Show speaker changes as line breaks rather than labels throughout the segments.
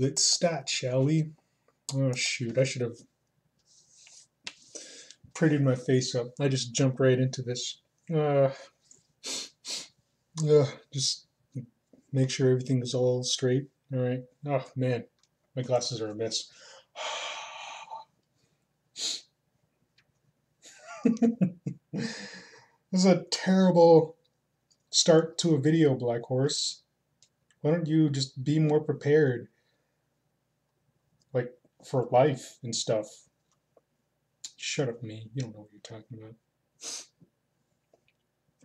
Let's start, shall we? Oh shoot, I should have prettied my face up. I just jumped right into this. Just make sure everything is all straight. All right. Oh man, my glasses are a mess. This is a terrible start to a video, Blackhorse. Why don't you just be more prepared, like for life and stuff? Shut up, me. You don't know what you're talking about.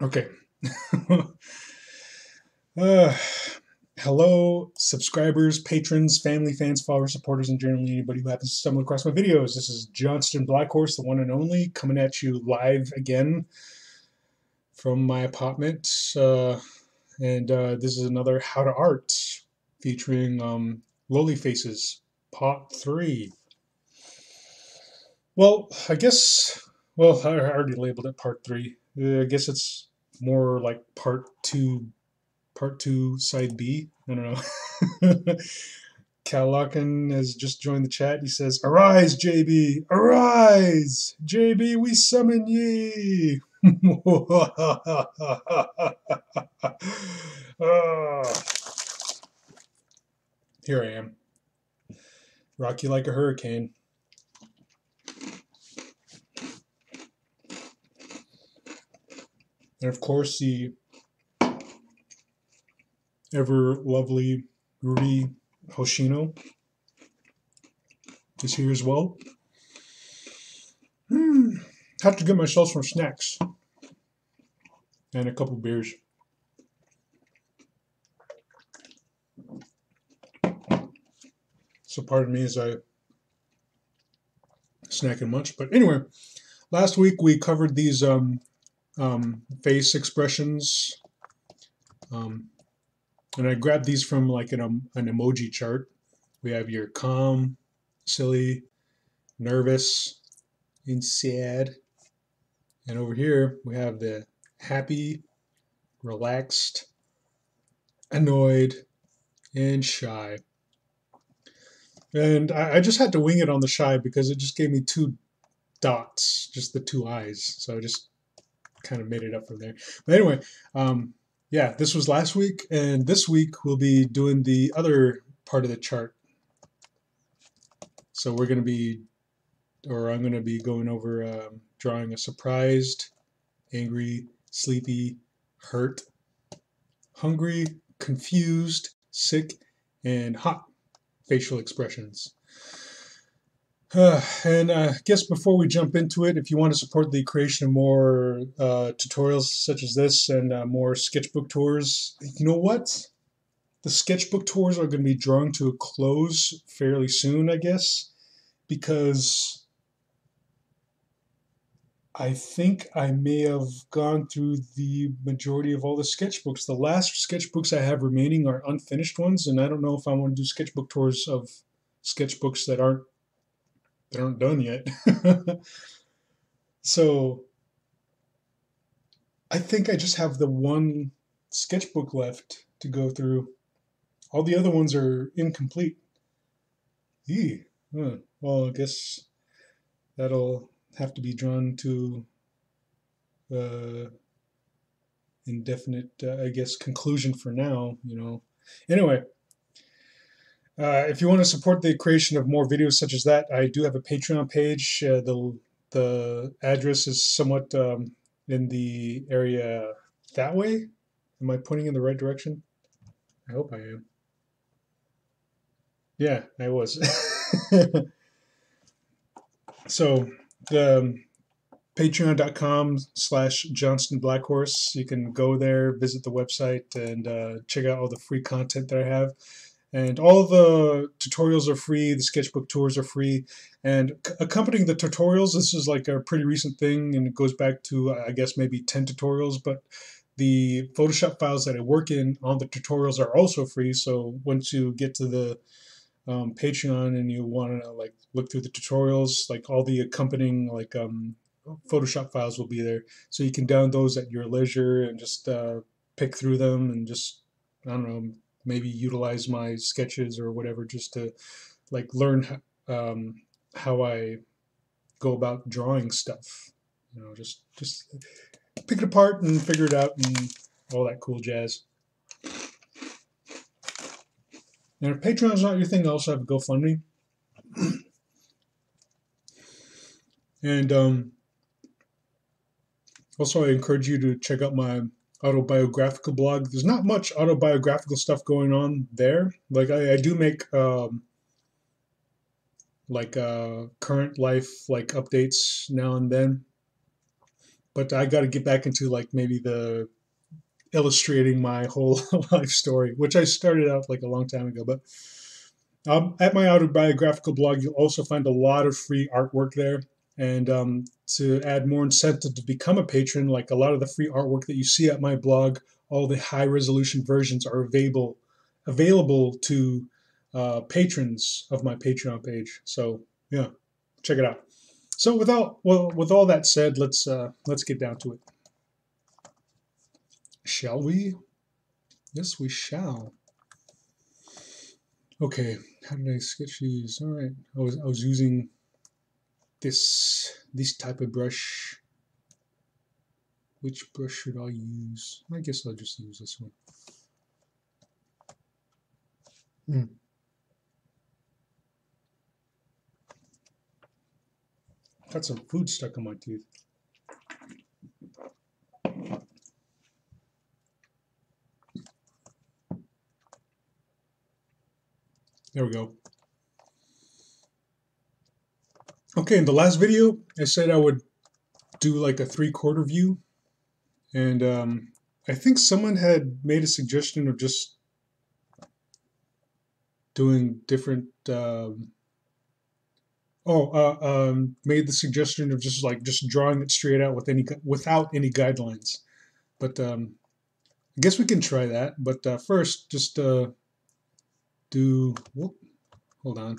Okay. uh, Hello, subscribers, patrons, family, fans, followers, supporters, and generally anybody who happens to stumble across my videos. This is Johnston Blackhorse, the one and only, coming at you live again from my apartment. This is another How to Art featuring loli faces, part 3. Well, I already labeled it part 3. I guess it's more like part 2, side B. I don't know. Cal Locken has just joined the chat. He says, "Arise, JB! Arise! JB, we summon ye!" Here I am. Rock you like a hurricane. And of course, the ever lovely Ruby Hoshino is here as well. Have to get myself some snacks and a couple beers. So pardon me as I snack and munch. But anyway, last week we covered these face expressions, and I grabbed these from like an emoji chart. We have your calm, silly, nervous, and sad. And over here we have the happy, relaxed, annoyed, and shy. And I just had to wing it on the shy because it just gave me 2 dots, just the 2 eyes. So I just kind of made it up from there. But anyway, yeah, this was last week, and this week we'll be doing the other part of the chart. So I'm going to be going over drawing a surprised, angry, sleepy, hurt, hungry, confused, sick, and hot facial expressions. And I guess before we jump into it, if you want to support the creation of more tutorials such as this and more sketchbook tours, you know what? The sketchbook tours are going to be drawing to a close fairly soon, I guess, because I think I may have gone through the majority of all the sketchbooks. The last sketchbooks I have remaining are unfinished ones, and I don't know if I want to do sketchbook tours of sketchbooks that aren't done yet. So I think I just have the one sketchbook left to go through. All the other ones are incomplete. Well, I guess that'll have to be drawn to indefinite, I guess, conclusion for now, you know. Anyway, if you want to support the creation of more videos such as that, I do have a Patreon page. The address is somewhat in the area that way. Am I pointing in the right direction? I hope I am. Yeah, I was. So patreon.com/Johnston Blackhorse. You can go there, visit the website, and check out all the free content that I have. And all the tutorials are free, the sketchbook tours are free. And accompanying the tutorials, this is like a pretty recent thing, and it goes back to, I guess, maybe 10 tutorials, but the Photoshop files that I work in on the tutorials are also free. So once you get to the Patreon and you want to like look through the tutorials, like all the accompanying like Photoshop files will be there, so you can download those at your leisure and just pick through them and just, I don't know, maybe utilize my sketches or whatever just to like learn how I go about drawing stuff. You know, just pick it apart and figure it out and all that cool jazz. And if Patreon's not your thing, I also have a GoFundMe. And also, I encourage you to check out my autobiographical blog. There's not much autobiographical stuff going on there. Like I do make current life like updates now and then, but I got to get back into like maybe the illustrating my whole life story, which I started out like a long time ago. But at my autobiographical blog, you'll also find a lot of free artwork there. And to add more incentive to become a patron, like a lot of the free artwork that you see at my blog, all the high resolution versions are available to patrons of my Patreon page. So yeah, check it out. So with all that said, let's get down to it. Shall we? Yes, we shall. Okay, how did I sketch these? All right, I was using this type of brush. Which brush should I use? I guess I'll just use this one. Got some food stuck in my teeth. There we go. Okay, in the last video, I said I would do like a 3/4 view. And I think someone had made a suggestion of just doing different made the suggestion of just drawing it straight out without any guidelines. But I guess we can try that. But first, just hold on.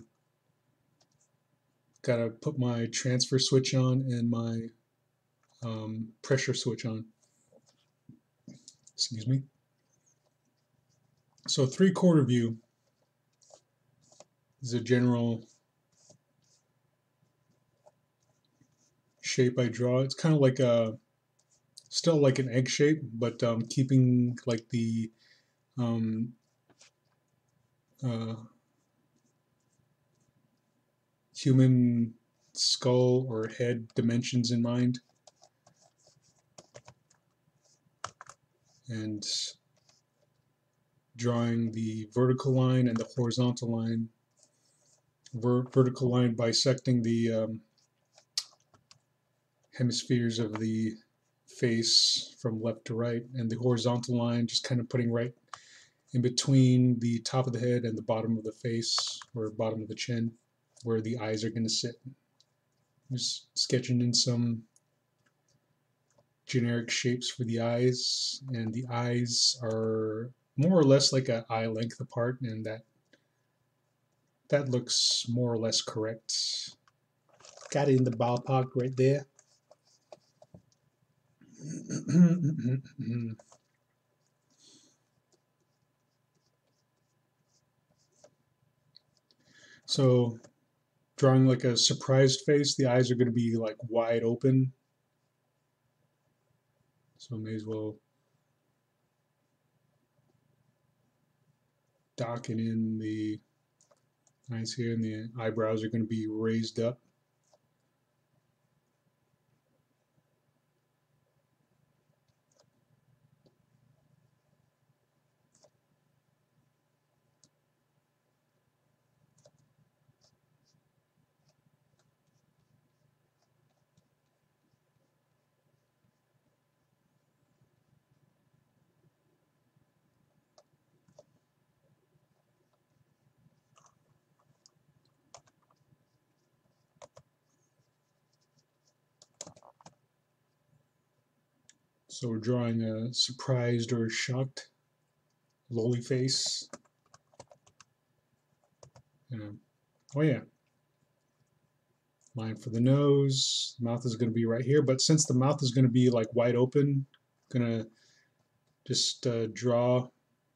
Gotta put my transfer switch on and my pressure switch on. Excuse me. So 3/4 view is a general shape I draw. It's kind of like still like an egg shape, but keeping like the human skull or head dimensions in mind. And drawing the vertical line and the horizontal line. Vertical line bisecting the hemispheres of the face from left to right, and the horizontal line just kind of putting right in between the top of the head and the bottom of the face, or bottom of the chin, where the eyes are going to sit. Just sketching in some generic shapes for the eyes, and the eyes are more or less like an eye length apart, and that looks more or less correct. Got it in the ballpark right there. So drawing like a surprised face, the eyes are going to be like wide open. So may as well darken in the eyes here, and the eyebrows are going to be raised up. So we're drawing a surprised or shocked loli face. Oh yeah. Line for the nose. The mouth is going to be right here, but since the mouth is going to be like wide open, I'm going to just draw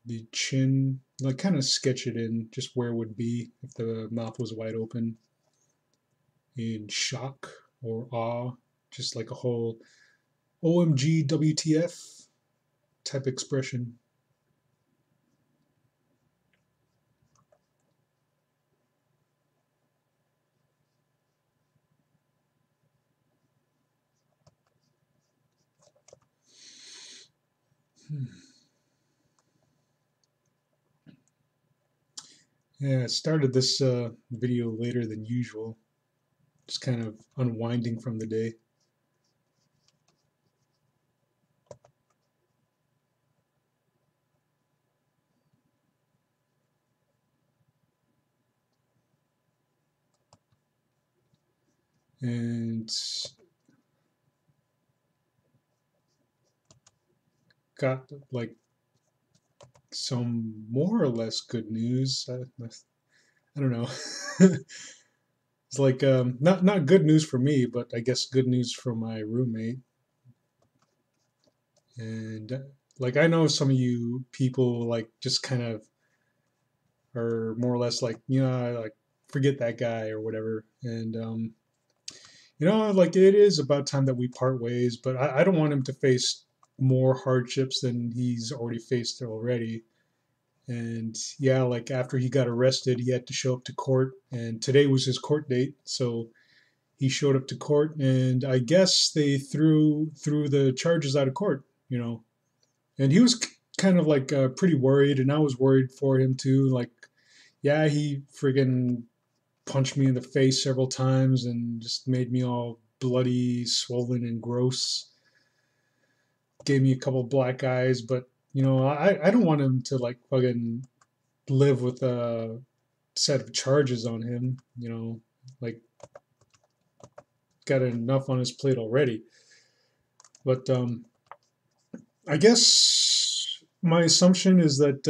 the chin, like kind of sketch it in just where it would be if the mouth was wide open, in shock or awe, just like a whole OMG WTF type expression. Yeah, I started this video later than usual, just kind of unwinding from the day. And got like some more or less good news. I don't know. It's like not good news for me, but I guess good news for my roommate. And like I know some of you people like just kind of are more or less like, like forget that guy or whatever. And like it is about time that we part ways, but I don't want him to face more hardships than he's already faced already. And yeah, like after he got arrested, he had to show up to court, and today was his court date. So he showed up to court, and I guess they threw the charges out of court. And he was kind of like pretty worried, and I was worried for him too. Like, yeah, he friggin' punched me in the face several times and just made me all bloody, swollen, and gross. Gave me a couple black eyes, but I don't want him to like fucking live with a set of charges on him. Like got enough on his plate already. But I guess my assumption is that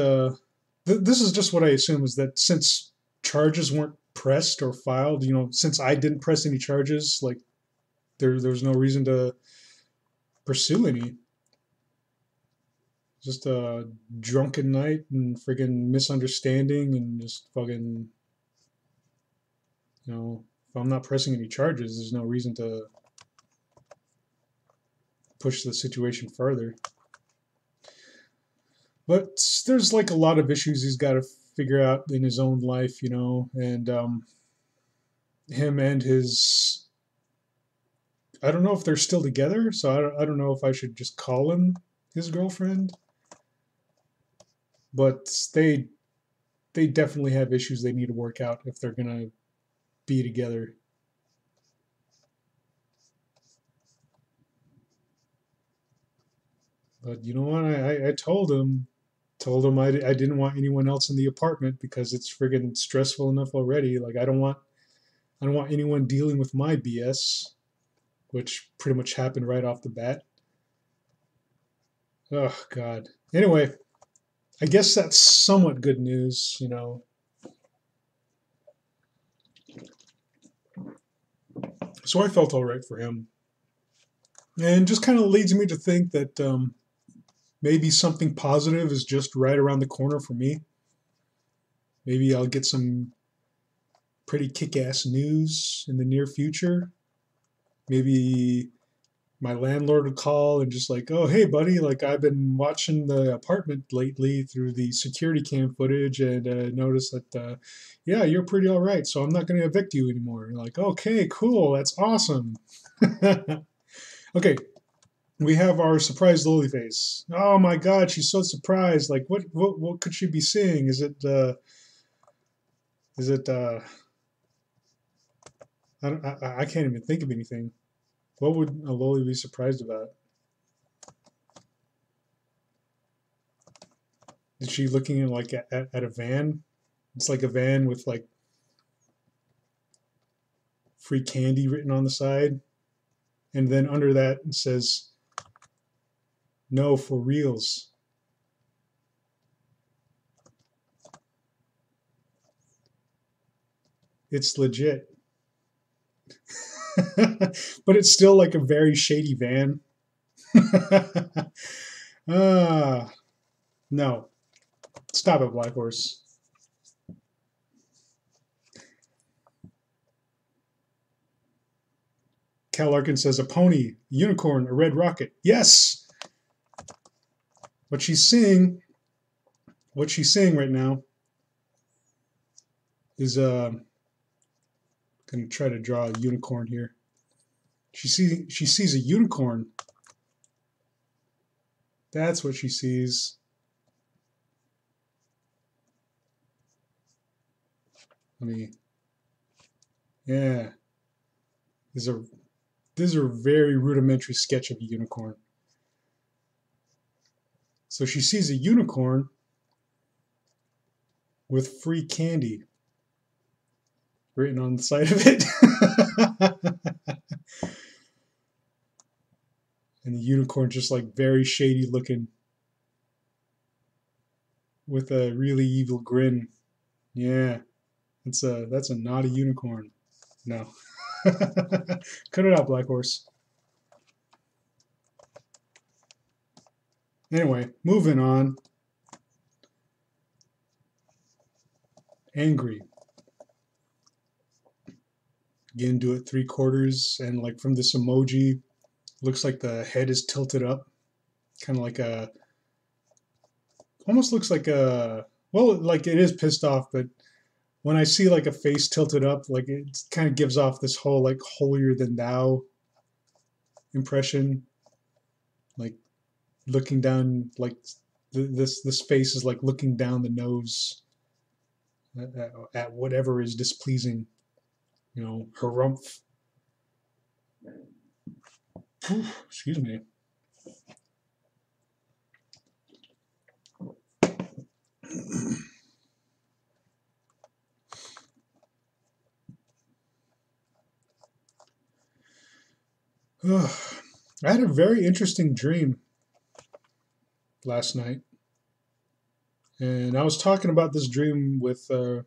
this is just what I assume is that since charges weren't pressed or filed, since I didn't press any charges, like there's no reason to pursue any. Just a drunken night and friggin' misunderstanding and just fucking, if I'm not pressing any charges, there's no reason to push the situation further. But there's like a lot of issues he's got to figure out in his own life, and him and his, I don't know if they're still together, so I don't know if I should just call him his girlfriend, but they definitely have issues they need to work out if they're gonna be together. But you know what? I told him I didn't want anyone else in the apartment because it's friggin' stressful enough already. Like I don't want anyone dealing with my BS, which pretty much happened right off the bat. Oh God. Anyway, I guess that's somewhat good news. So I felt all right for him, and just kind of leads me to think that maybe something positive is just right around the corner for me. Maybe I'll get some pretty kick-ass news in the near future. Maybe my landlord would call and just like, oh, hey, buddy, like I've been watching the apartment lately through the security cam footage and noticed that, yeah, you're pretty all right, so I'm not going to evict you anymore. Like, okay, cool, that's awesome. Okay, we have our surprised loli face. Oh my God, she's so surprised. Like, what could she be seeing? Is it I can't even think of anything. What would a loli be surprised about? Is she looking in like at a van? It's like a van with like free candy written on the side, and then under that it says "No for reals." It's legit, but it's still like a very shady van. Ah, no. Stop it, Blackhorse. Cal Larkin says a pony, a unicorn, a red rocket. Yes. What she's seeing right now is gonna try to draw a unicorn here. She sees a unicorn. That's what she sees. Yeah. These are very rudimentary sketch of a unicorn. So she sees a unicorn with free candy written on the side of it. And the unicorn just like very shady looking with a really evil grin. Yeah, that's a naughty unicorn. No. Cut it out, Blackhorse. Anyway, moving on. Angry. Again, do it 3/4, and like from this emoji, looks like the head is tilted up, kind of like almost looks like well, like it is pissed off, but when I see like a face tilted up, like it kind of gives off this whole like holier than thou impression, like looking down, like this face is like looking down the nose at whatever is displeasing, harumph. Excuse me. I had a very interesting dream last night, and I was talking about this dream with Ruri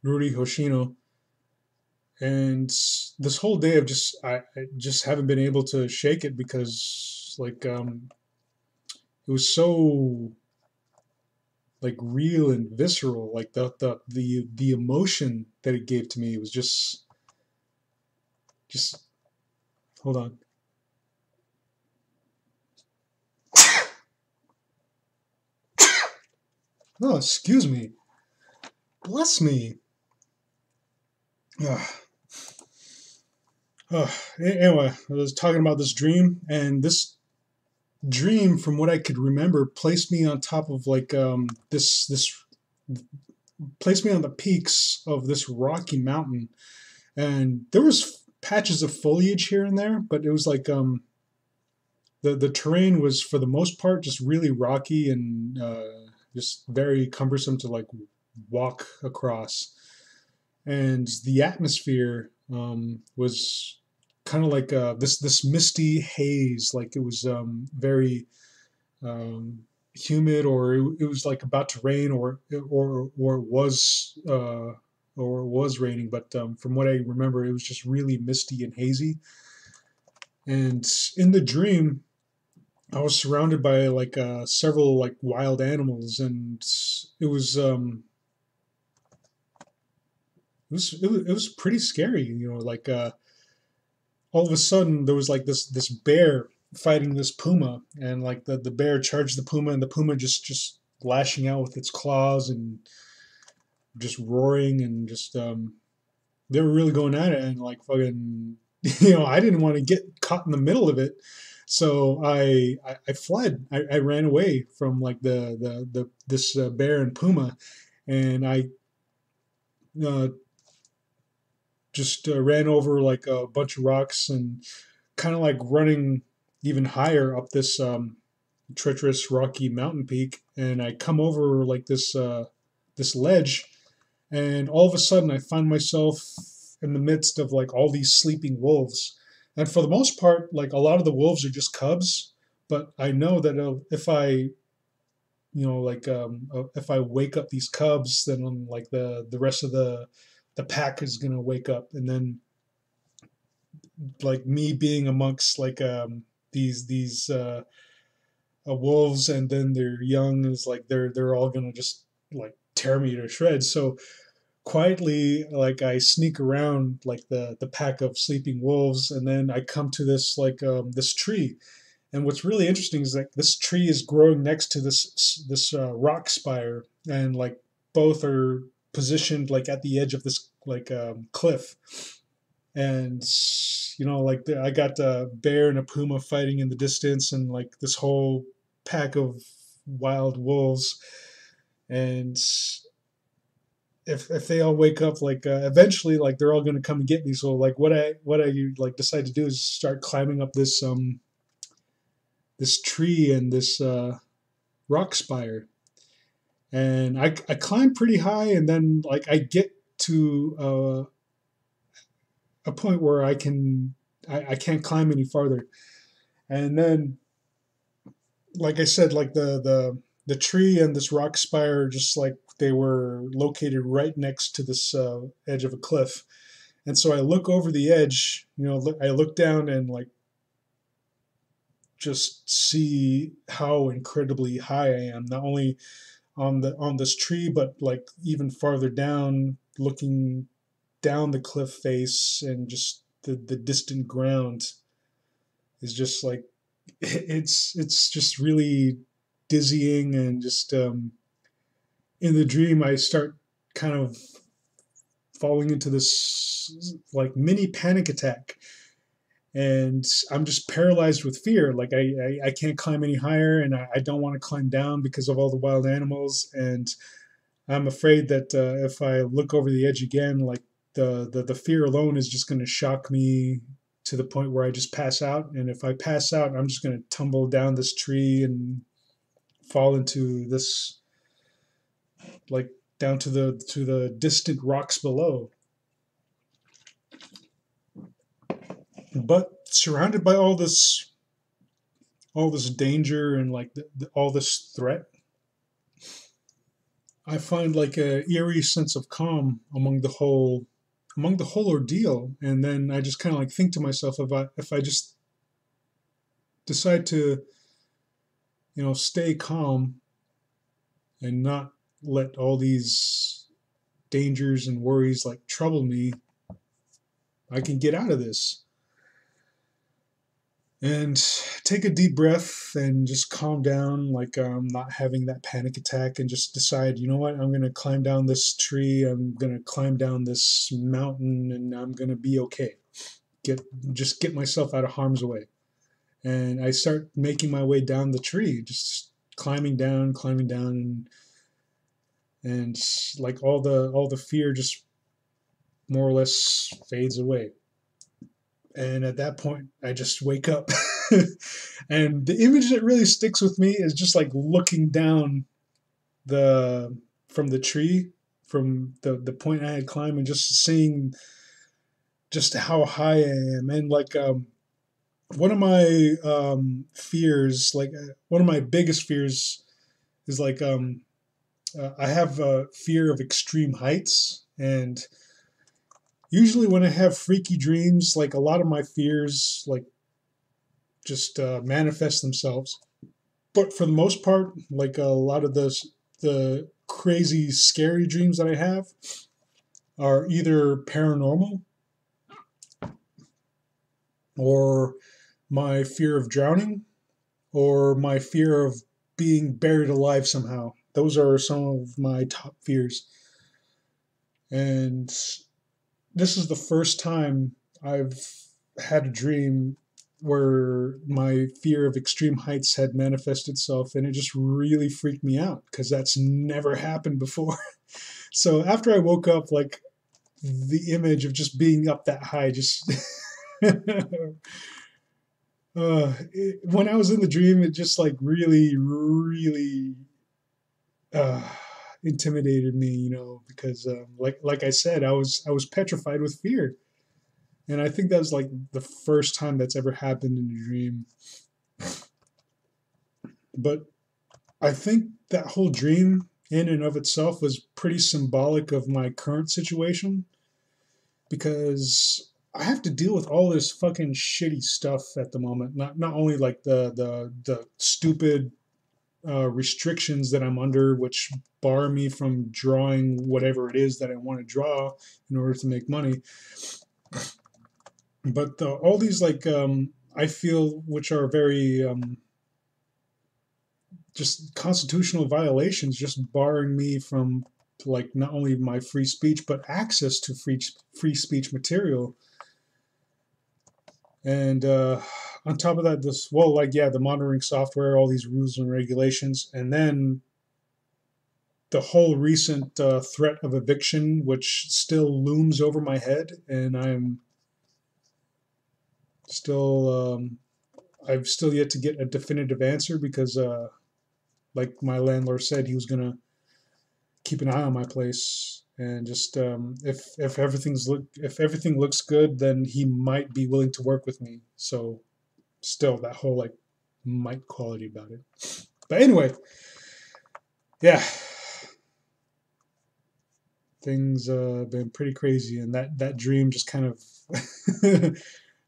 Hoshino, and this whole day I just haven't been able to shake it because like it was so like real and visceral, like the emotion that it gave to me was just hold on. No, excuse me. Bless me. Anyway, I was talking about this dream, and this dream, from what I could remember, placed me on top of like this placed me on the peaks of this rocky mountain, and there was patches of foliage here and there, but it was like the terrain was for the most part just really rocky and just very cumbersome to like walk across, and the atmosphere was kind of like this misty haze, like it was very humid, or it was like about to rain, or it was raining. But from what I remember, it was just really misty and hazy. And in the dream, I was surrounded by like several like wild animals, and it was it was pretty scary. Like all of a sudden there was like this bear fighting this puma, and like the bear charged the puma, and the puma just lashing out with its claws and just roaring, and just they were really going at it, and like fucking I didn't want to get caught in the middle of it, so I fled. I ran away from like this bear and puma, and I uh, just ran over like a bunch of rocks, and kind of like running even higher up this treacherous rocky mountain peak, and I come over like this ledge, and all of a sudden I find myself in the midst of like all these sleeping wolves, and for the most part, like a lot of the wolves are just cubs, but I know that if I if I wake up these cubs, then like the rest of the pack is gonna wake up, and then like me being amongst like these wolves, and then their young is like they're all gonna just like tear me to shreds. So quietly, like I sneak around like the pack of sleeping wolves, and then I come to this like this tree. And what's really interesting is that this tree is growing next to this rock spire, and like both are positioned like at the edge of this like cliff. And like I got a bear and a puma fighting in the distance, and like this whole pack of wild wolves. And if they all wake up, like eventually, like they're all going to come and get me. So like what I like decide to do is start climbing up this tree and this rock spire. And I climb pretty high, and then like I get to a point where I can't climb any farther. And then, like I said, like the tree and this rock spire, just like they were located right next to this edge of a cliff. And so I look over the edge, I look down and like just see how incredibly high I am, not only on this tree, but like even farther down, looking down the cliff face, and just the distant ground is just like it's just really dizzying. And just in the dream I start kind of falling into this like mini panic attack, and I'm just paralyzed with fear. Like I can't climb any higher, and I don't want to climb down because of all the wild animals. And I'm afraid that if I look over the edge again, like the fear alone is just going to shock me to the point where I just pass out. And if I pass out, I'm just going to tumble down this tree and fall into this, like down to the distant rocks below. But surrounded by all this danger and like all this threat, I find like a eerie sense of calm among the whole ordeal. And then I just kind of like think to myself, if I just decide to stay calm and not let all these dangers and worries like trouble me, I can get out of this. And take a deep breath and just calm down, like not having that panic attack, and just decide, you know what, I'm going to climb down this tree, I'm going to climb down this mountain, and I'm going to be okay. Get myself out of harm's way. And I start making my way down the tree, just climbing down, and like all the fear just more or less fades away. And at that point I just wake up. And the image that really sticks with me is just like looking down the from the tree, from the point I had climbed, and just seeing just how high I am. And like one of my fears, like one of my biggest fears is like I have a fear of extreme heights. And usually when I have freaky dreams, like a lot of my fears like just manifest themselves. But for the most part, like a lot of the crazy scary dreams that I have are either paranormal, or my fear of drowning, or my fear of being buried alive somehow. Those are some of my top fears. And this is the first time I've had a dream where my fear of extreme heights had manifested itself, and it just really freaked me out because that's never happened before. So after I woke up, like the image of just being up that high just when I was in the dream, it just like really, really uh, intimidated me, because like I said, I was petrified with fear. And I think that was like the first time that's ever happened in a dream. But I think that whole dream in and of itself was pretty symbolic of my current situation, because I have to deal with all this fucking shitty stuff at the moment. Not only like the stupid restrictions that I'm under, which bar me from drawing whatever it is that I want to draw in order to make money, but all these like I feel which are very just constitutional violations, just barring me from like not only my free speech but access to free speech material. And on top of that, this, well, like, yeah, the monitoring software, all these rules and regulations, and then the whole recent threat of eviction, which still looms over my head, and still, I've still yet to get a definitive answer because, like my landlord said, he was gonna keep an eye on my place, and just if if everything looks good, then he might be willing to work with me. So still, that whole like might quality about it. But anyway, yeah, things been pretty crazy, and that dream just kind of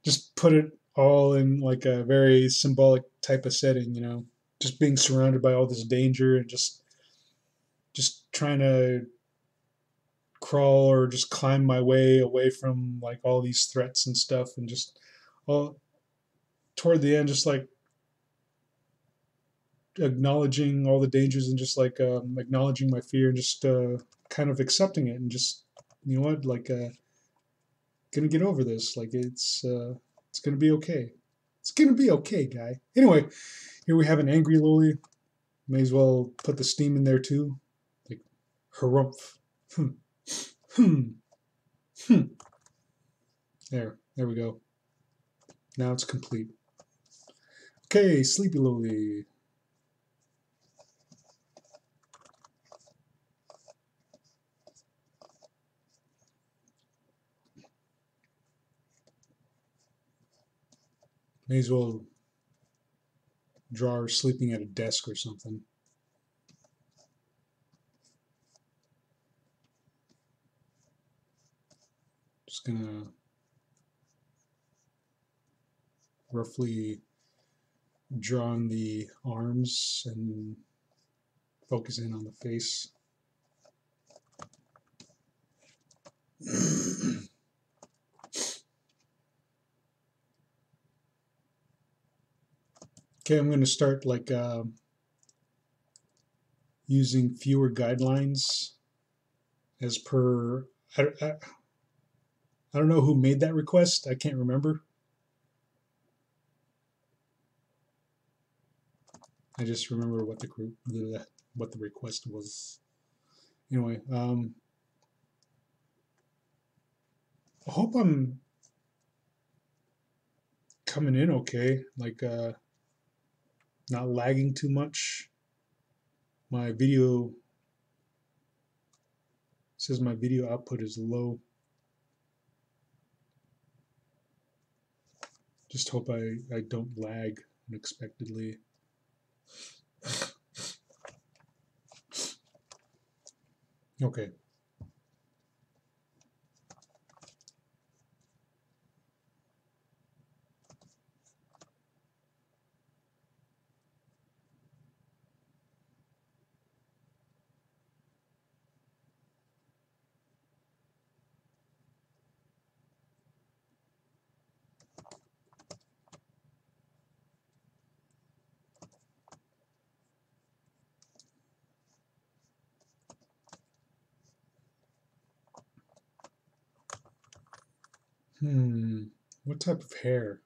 just put it all in like a very symbolic type of setting, you know, just being surrounded by all this danger and just trying to crawl or just climb my way away from like all these threats and stuff, and just all toward the end, just like acknowledging all the dangers and just like acknowledging my fear and just kind of accepting it and just, you know what, like gonna get over this, like it's gonna be okay, it's gonna be okay, guy. Anyway, here we have an angry loli. May as well put the steam in there too, like harumph. Hmm. Hmm. Hmm. There we go. Now it's complete. Okay, sleepy loli. May as well draw her sleeping at a desk or something. Just gonna roughly draw on the arms and focus in on the face. Okay, I'm gonna start like using fewer guidelines as per. I don't know who made that request. I can't remember. I just remember what what the request was. Anyway, I hope I'm coming in okay. Like not lagging too much. My video says my video output is low. Just hope I don't lag unexpectedly. Okay. What type of hair?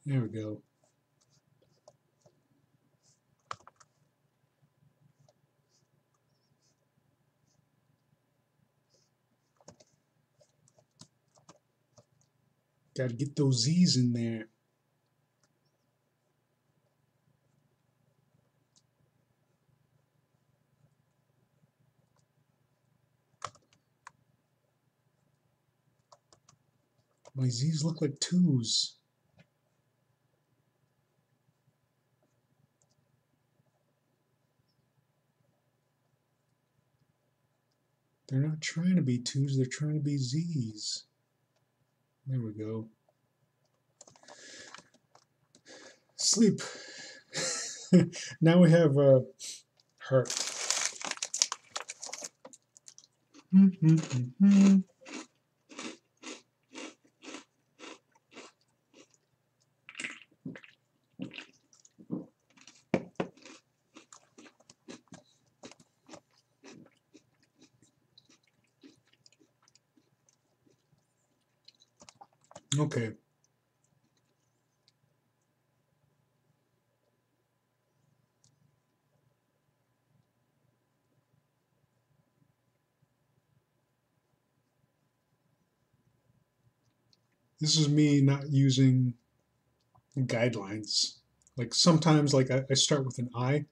There we go. Gotta get those Z's in there. My Z's look like 2s. They're not trying to be 2s, they're trying to be Z's. There we go. Sleep. Now we have heart. Okay. This is me not using guidelines. Like sometimes like I start with an I.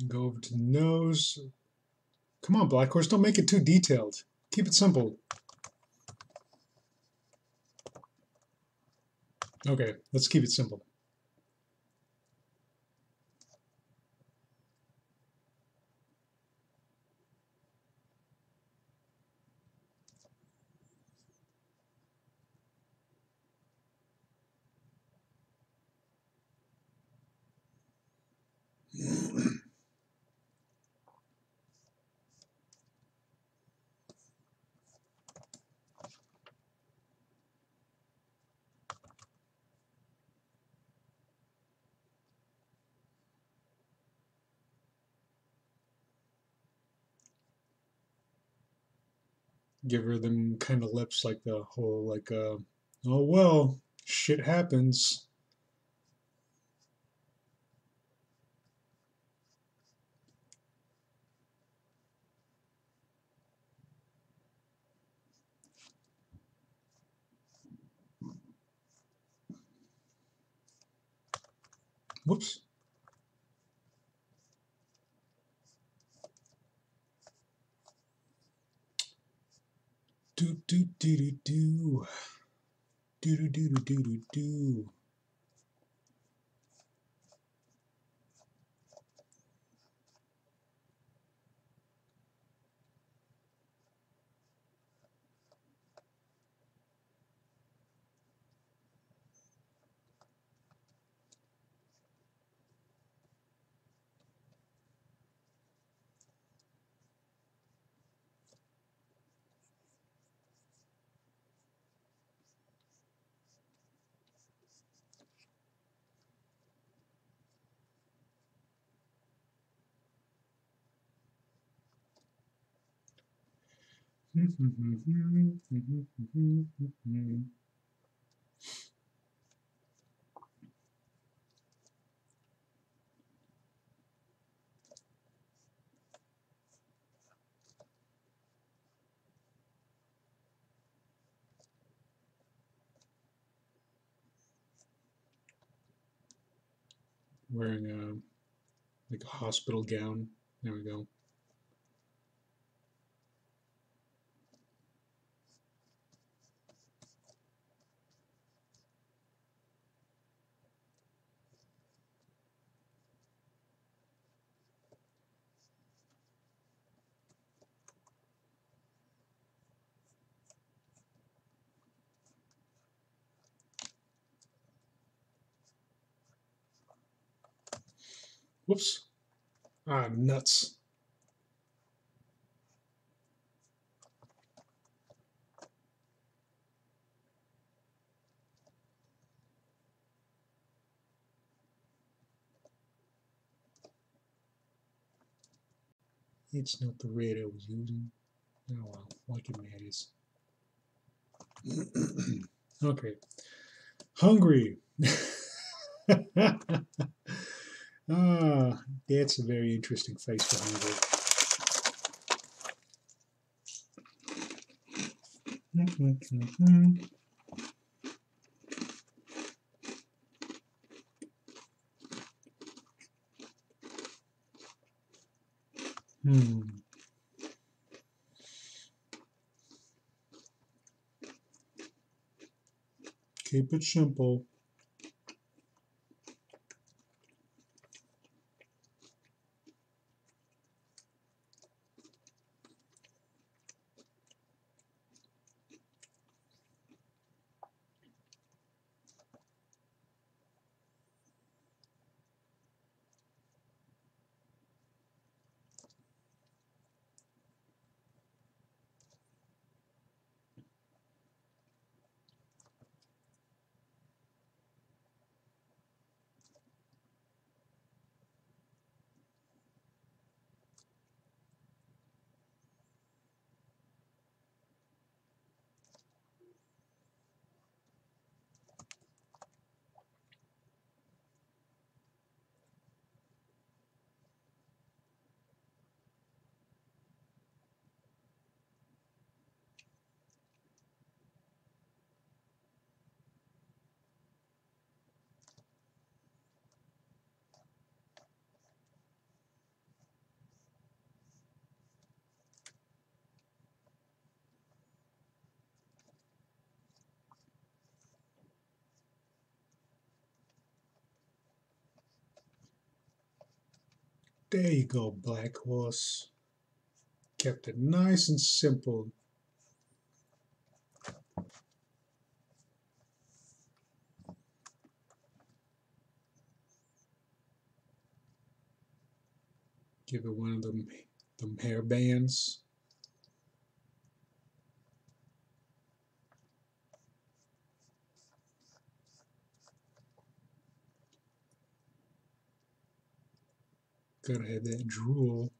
And go over to the nose. Come on, Blackhorse, don't make it too detailed. Keep it simple. Okay, let's keep it simple. Give her them kind of lips, like the whole like oh well, shit happens. Whoops. Do do do do do. Do do do do do do do. Wearing a like a hospital gown. There we go. Whoops. Ah, nuts. It's not the red I was using. Oh well, like it matters. Okay. Hungry. Ah, that's a very interesting face for hungry. Keep it simple. There you go, Blackhorse. Kept it nice and simple. Give it one of them hair bands. Gotta have that drool.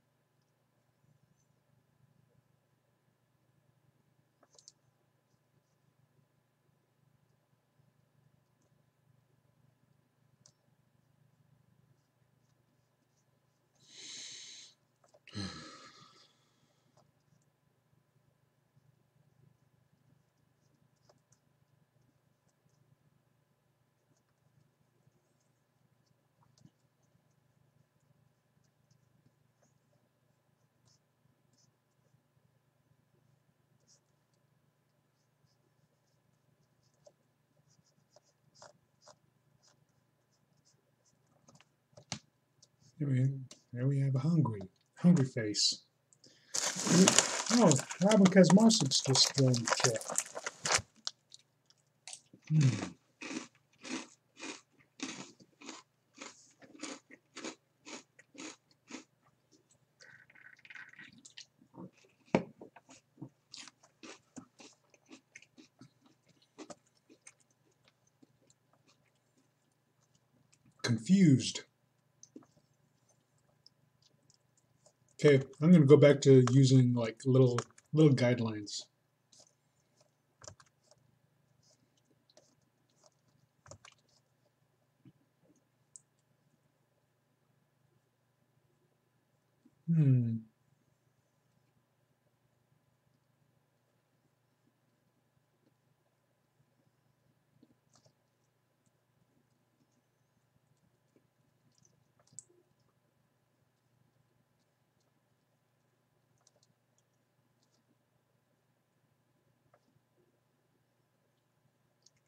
There we have a hungry face. Oh, Robin Kazmarsic's just joined the chat. Confused. Okay, I'm going to go back to using like little guidelines.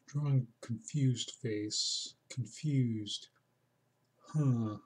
Drawing confused face. Confused. Huh.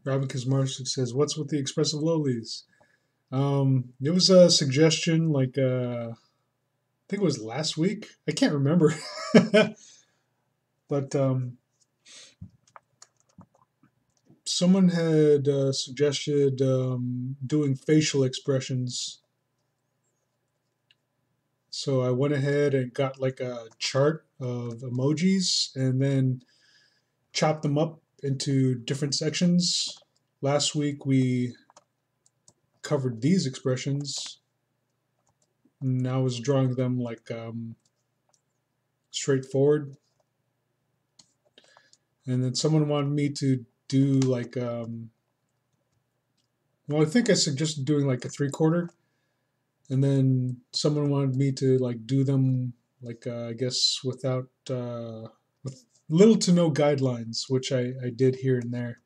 Robin Kazmarczyk says, "What's with the expressive lolis?" It was a suggestion, like I think it was last week. I can't remember, but someone had suggested doing facial expressions. So I went ahead and got like a chart of emojis and then chopped them up into different sections. Last week we covered these expressions, and I was drawing them like straightforward. And then someone wanted me to do like, well, I think I suggested doing like a 3/4, and then someone wanted me to like do them like I guess without with little to no guidelines, which I did here and there.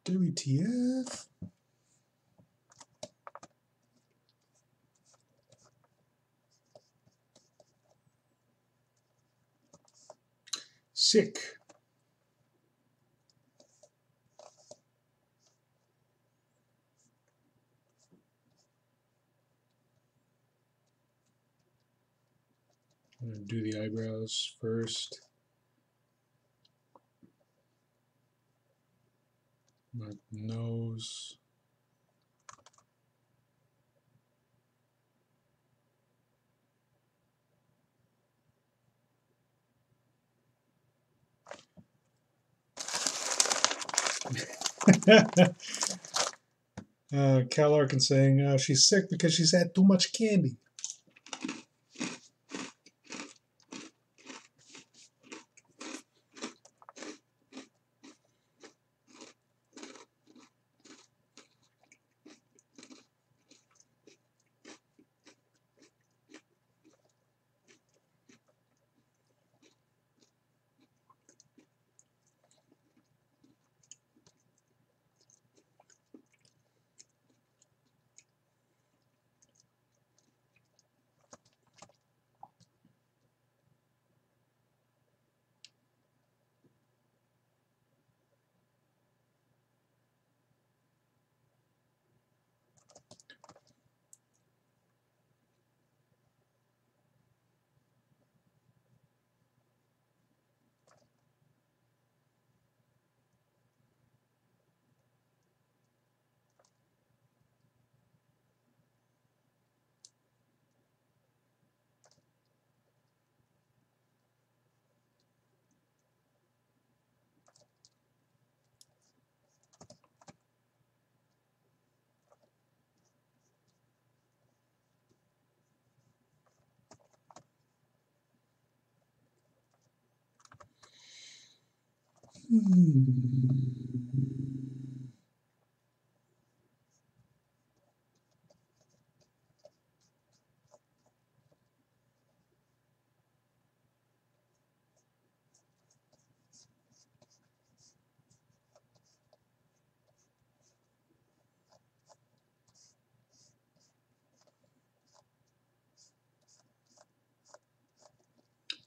WTF? Sick. I'm gonna do the eyebrows first. My nose. Cal Arkin saying she's sick because she's had too much candy.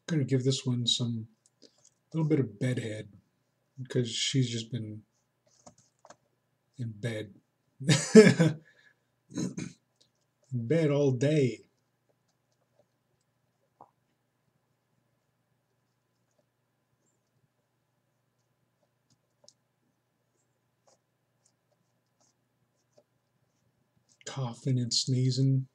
I'm gonna give this one some little bit of bedhead because she's just been in bed. In bed all day. Coughing and sneezing.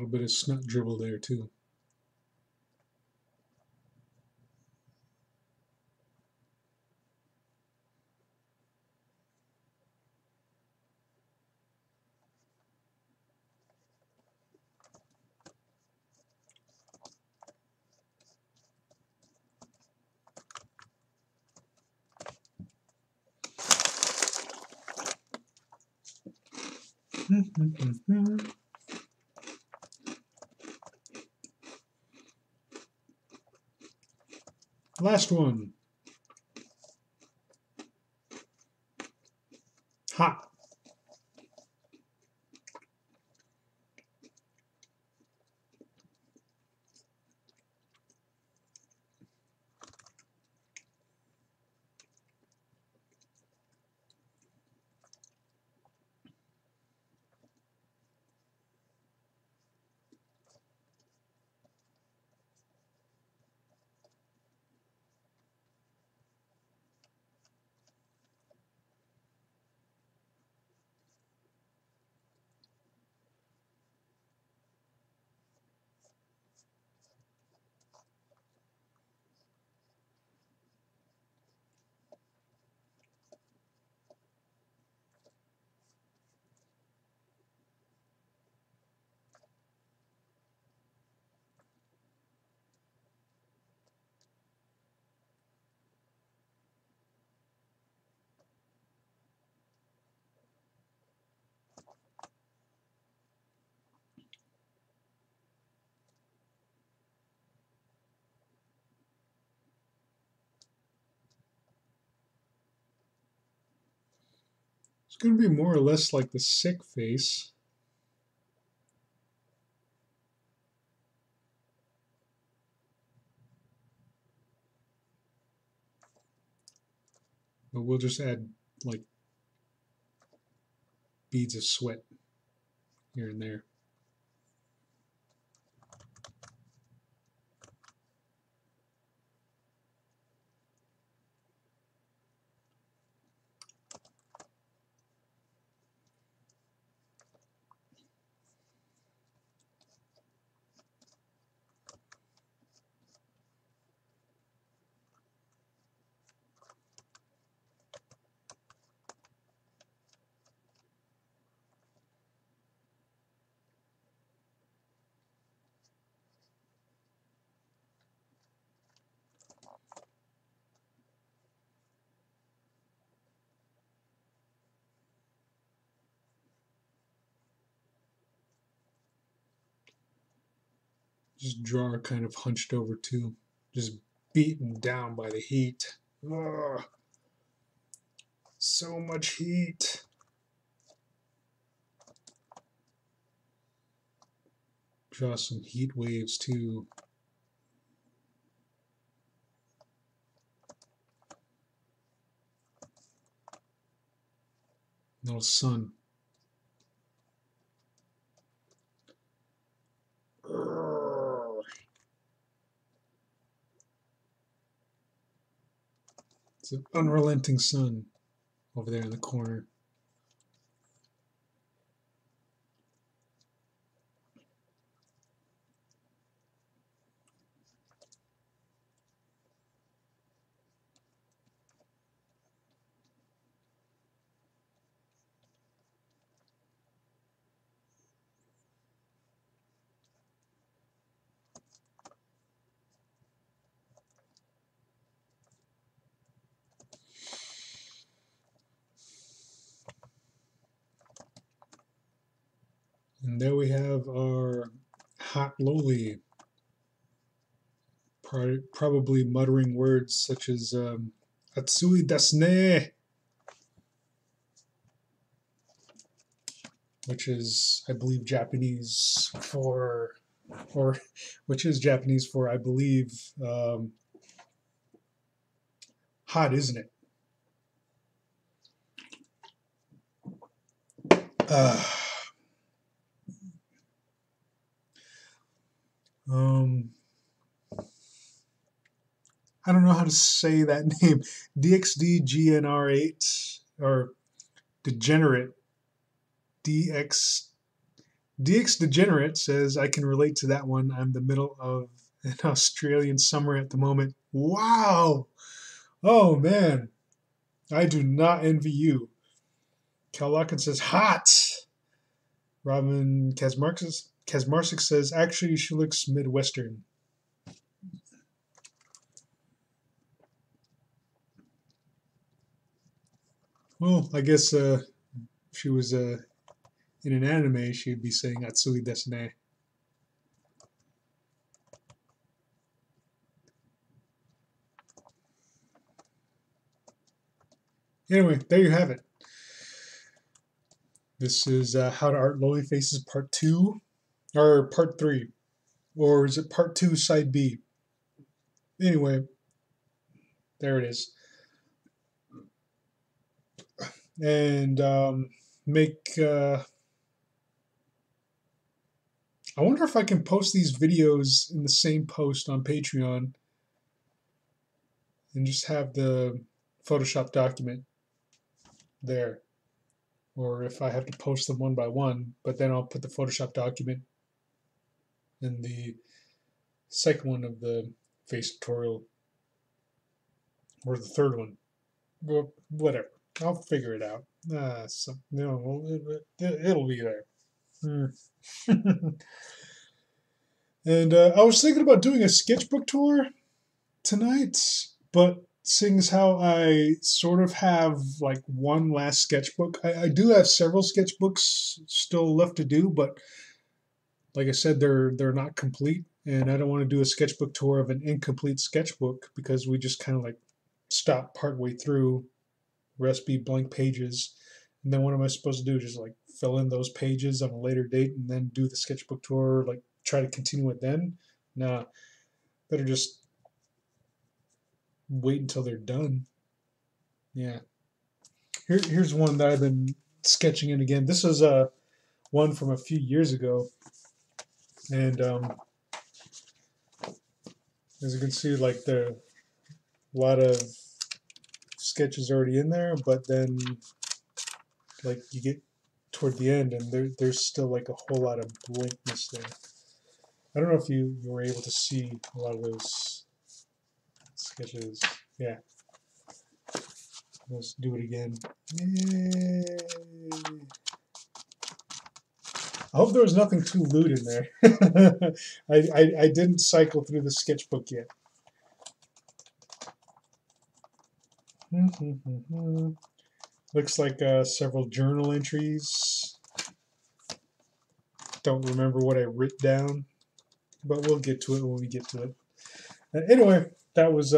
little bit of snot dribble there too. Last one. Hot. It's going to be more or less like the sick face. But we'll just add like beads of sweat here and there. Just draw kind of hunched over too, just beaten down by the heat. Ugh. So much heat. Draw some heat waves too. Little sun. It's an unrelenting sun over there in the corner. And there we have our hot loli. Probably muttering words such as Atsui desu ne, which is, I believe, Japanese for, or which is Japanese for, I believe, hot, isn't it? I don't know how to say that name. DXDGNR8, or Degenerate DX DX Degenerate says, I can relate to that one. I'm in the middle of an Australian summer at the moment. Wow. Oh, man. I do not envy you. Cal Locken says, hot. Robin Kazmarczyk says, actually, she looks Midwestern. Well, I guess if she was in an anime, she'd be saying Atsui desu ne. Anyway, there you have it. This is How to Art Loli Faces Part 2, or Part 3. Or is it Part 2, Side B? Anyway, there it is. And make... I wonder if I can post these videos in the same post on Patreon and just have the Photoshop document there. Or if I have to post them one by one, but then I'll put the Photoshop document in the second one of the face tutorial, or the third one. Well, whatever. I'll figure it out. It'll be there. And I was thinking about doing a sketchbook tour tonight, but seeing as how I sort of have like one last sketchbook, I do have several sketchbooks still left to do, but like I said, they're not complete, and I don't want to do a sketchbook tour of an incomplete sketchbook because we just kind of like stop partway through, rest be blank pages, and then what am I supposed to do? Just like fill in those pages on a later date and then do the sketchbook tour, like try to continue it then? Nah, better just wait until they're done. Yeah. Here's one that I've been sketching in again. This is one from a few years ago, and as you can see, like there are a lot of sketches already in there, but then like you get toward the end and there's still like a whole lot of blankness there. I don't know if you were able to see a lot of those sketches. Yeah. Let's do it again. Yay. I hope there was nothing too lewd in there. I didn't cycle through the sketchbook yet. Looks like several journal entries. Don't remember what I wrote down, but we'll get to it when we get to it. Anyway, that was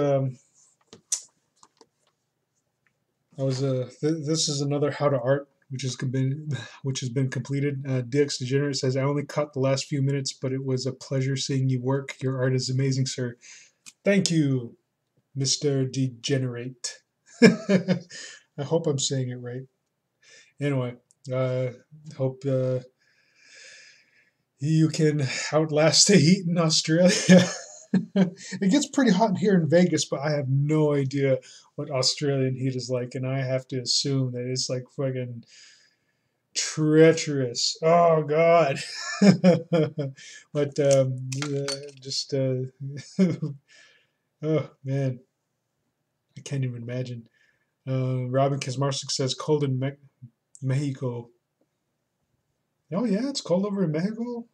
this is another How to Art, which has been completed. DX Degenerate says, I only caught the last few minutes, but it was a pleasure seeing you work. Your art is amazing, sir. Thank you, Mr. Degenerate. I hope I'm saying it right. Anyway, hope you can outlast the heat in Australia. It gets pretty hot here in Vegas, but I have no idea what Australian heat is like, and I have to assume that it's like fucking treacherous. Oh God! But just oh man, I can't even imagine. Robin Kazmarczyk says cold in Mexico. Oh yeah, it's cold over in Mexico.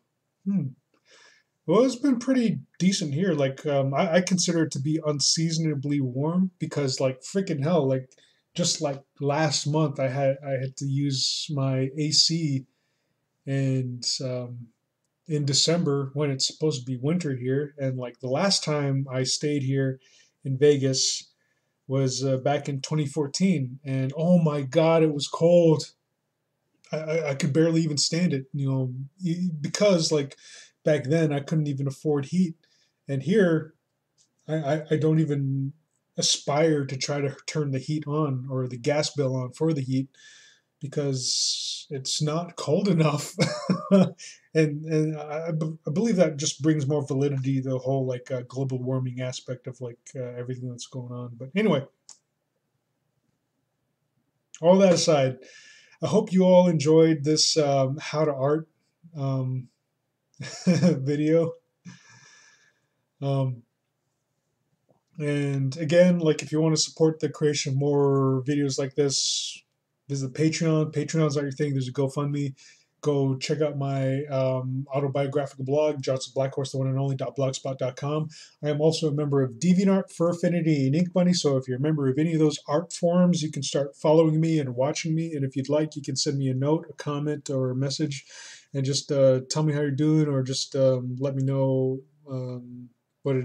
Well, it's been pretty decent here. Like, I consider it to be unseasonably warm because, like, freaking hell, like, just like last month, I had to use my AC, and in December when it's supposed to be winter here, and like the last time I stayed here in Vegas was back in 2014, and oh my God, it was cold. I could barely even stand it, because like back then I couldn't even afford heat, and here I don't even aspire to try to turn the heat on or the gas bill on for the heat because it's not cold enough. And I believe that just brings more validity to the whole like global warming aspect of like everything that's going on. But anyway, all that aside, I hope you all enjoyed this How to Art video. Um, and again, like if you want to support the creation of more videos like this, visit Patreon. Patreon's not your thing. There's a GoFundMe. Go check out my autobiographical blog, Johnston Blackhorse, the one and only .blogspot.com. I am also a member of DeviantArt, Fur Affinity, and Ink Bunny. So if you're a member of any of those art forums, you can start following me and watching me. And if you'd like, you can send me a note, a comment, or a message, and just tell me how you're doing, or just let me know what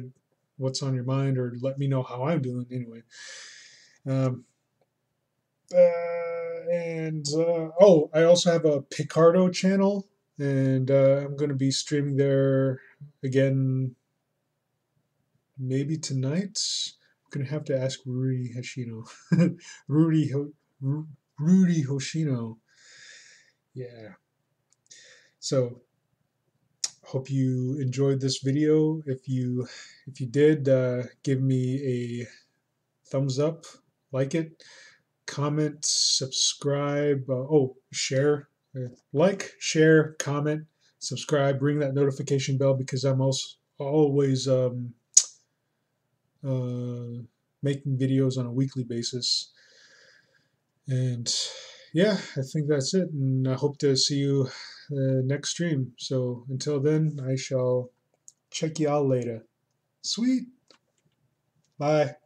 what's on your mind, or let me know how I'm doing anyway. Um, oh, I also have a Picardo channel, and I'm going to be streaming there again maybe tonight. I'm going to have to ask Rudy Hoshino. Rudy Rudy Hoshino. Yeah. So hope you enjoyed this video. If you did, give me a thumbs up, like it, comment, subscribe, share, like, share, comment, subscribe, ring that notification bell, because I'm also always making videos on a weekly basis. And yeah, I think that's it. And I hope to see you next stream. So until then, I shall check you all later. Sweet. Bye.